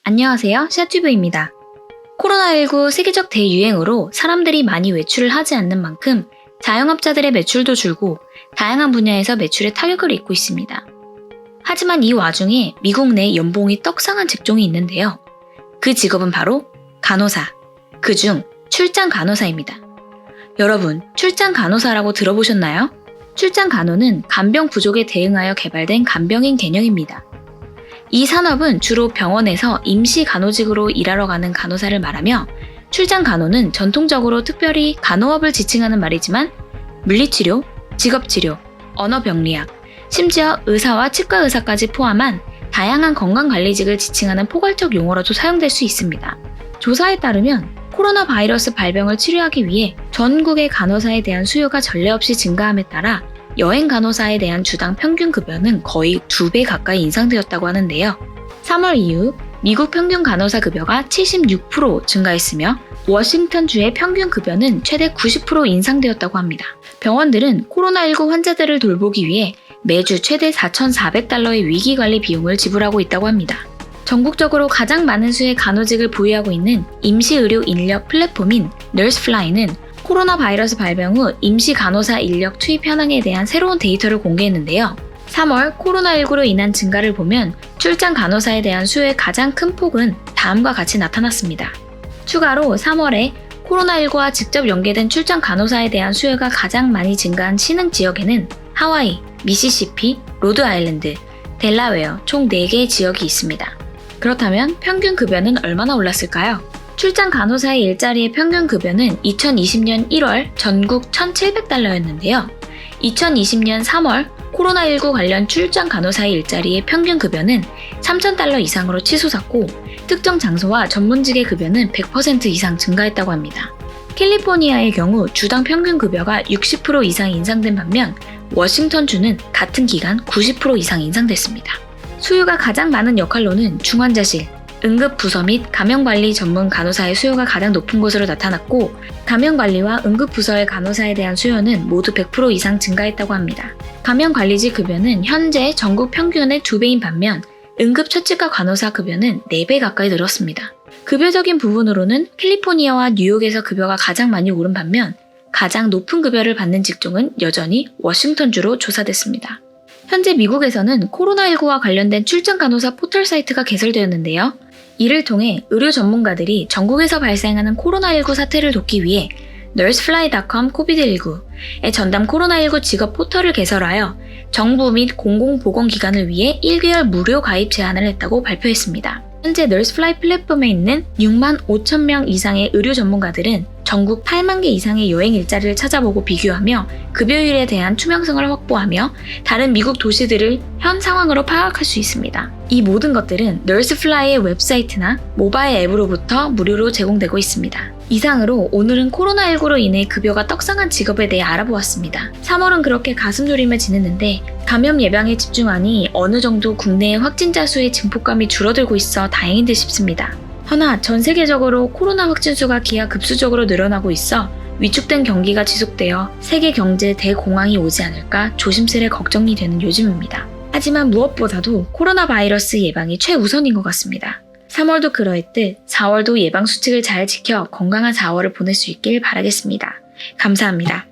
안녕하세요. 샤튜브입니다. 코로나19 세계적 대유행으로 사람들이 많이 외출을 하지 않는 만큼 자영업자들의 매출도 줄고 다양한 분야에서 매출에 타격을 입고 있습니다. 하지만 이 와중에 미국 내 연봉이 떡상한 직종이 있는데요. 그 직업은 바로 간호사, 그중 출장 간호사입니다. 여러분, 출장 간호사라고 들어보셨나요? 출장 간호는 간병 부족에 대응하여 개발된 간병인 개념입니다. 이 산업은 주로 병원에서 임시 간호직으로 일하러 가는 간호사를 말하며, 출장 간호는 전통적으로 특별히 간호업을 지칭하는 말이지만 물리치료, 직업치료, 언어병리학, 심지어 의사와 치과 의사까지 포함한 다양한 건강관리직을 지칭하는 포괄적 용어로도 사용될 수 있습니다. 조사에 따르면 코로나 바이러스 발병을 치료하기 위해 전국의 간호사에 대한 수요가 전례 없이 증가함에 따라 여행 간호사에 대한 주당 평균 급여는 거의 2배 가까이 인상되었다고 하는데요. 3월 이후 미국 평균 간호사 급여가 76% 증가했으며 워싱턴주의 평균 급여는 최대 90% 인상되었다고 합니다. 병원들은 코로나19 환자들을 돌보기 위해 매주 최대 4,400달러의 위기관리 비용을 지불하고 있다고 합니다. 전국적으로 가장 많은 수의 간호직을 보유하고 있는 임시의료 인력 플랫폼인 널스플라이는 코로나 바이러스 발병 후 임시 간호사 인력 투입 현황에 대한 새로운 데이터를 공개했는데요. 3월 코로나19로 인한 증가를 보면 출장 간호사에 대한 수요의 가장 큰 폭은 다음과 같이 나타났습니다. 추가로 3월에 코로나19와 직접 연계된 출장 간호사에 대한 수요가 가장 많이 증가한 신흥 지역에는 하와이, 미시시피, 로드아일랜드, 델라웨어 총 4개의 지역이 있습니다. 그렇다면 평균 급여는 얼마나 올랐을까요? 출장 간호사의 일자리의 평균 급여는 2020년 1월 전국 1,700달러였는데요. 2020년 3월 코로나19 관련 출장 간호사의 일자리의 평균 급여는 3,000달러 이상으로 치솟았고, 특정 장소와 전문직의 급여는 100% 이상 증가했다고 합니다. 캘리포니아의 경우 주당 평균 급여가 60% 이상 인상된 반면 워싱턴주는 같은 기간 90% 이상 인상됐습니다. 수요가 가장 많은 역할로는 중환자실, 응급부서 및 감염관리 전문 간호사의 수요가 가장 높은 것으로 나타났고, 감염관리와 응급부서의 간호사에 대한 수요는 모두 100% 이상 증가했다고 합니다. 감염관리직 급여는 현재 전국 평균의 2배인 반면 응급처치과 간호사 급여는 4배 가까이 늘었습니다. 급여적인 부분으로는 캘리포니아와 뉴욕에서 급여가 가장 많이 오른 반면 가장 높은 급여를 받는 직종은 여전히 워싱턴주로 조사됐습니다. 현재 미국에서는 코로나19와 관련된 출장 간호사 포털 사이트가 개설되었는데요. 이를 통해 의료 전문가들이 전국에서 발생하는 코로나19 사태를 돕기 위해 nursefly.com COVID-19의 전담 코로나19 직업 포털을 개설하여 정부 및 공공보건기관을 위해 1개월 무료 가입 제안을 했다고 발표했습니다. 현재 nursefly 플랫폼에 있는 6만 5천 명 이상의 의료 전문가들은 전국 8만 개 이상의 여행 일자리를 찾아보고 비교하며 급여율에 대한 투명성을 확보하며 다른 미국 도시들을 현 상황으로 파악할 수 있습니다. 이 모든 것들은 nursefly의 웹사이트나 모바일 앱으로부터 무료로 제공되고 있습니다. 이상으로 오늘은 코로나19로 인해 급여가 떡상한 직업에 대해 알아보았습니다. 3월은 그렇게 가슴 졸이며 지냈는데 감염 예방에 집중하니 어느 정도 국내의 확진자 수의 증폭감이 줄어들고 있어 다행인 듯 싶습니다. 허나 전 세계적으로 코로나 확진 수가 기하급수적으로 늘어나고 있어 위축된 경기가 지속되어 세계 경제 대공황이 오지 않을까 조심스레 걱정이 되는 요즘입니다. 하지만 무엇보다도 코로나 바이러스 예방이 최우선인 것 같습니다. 3월도 그러했듯 4월도 예방 수칙을 잘 지켜 건강한 4월을 보낼 수 있길 바라겠습니다. 감사합니다.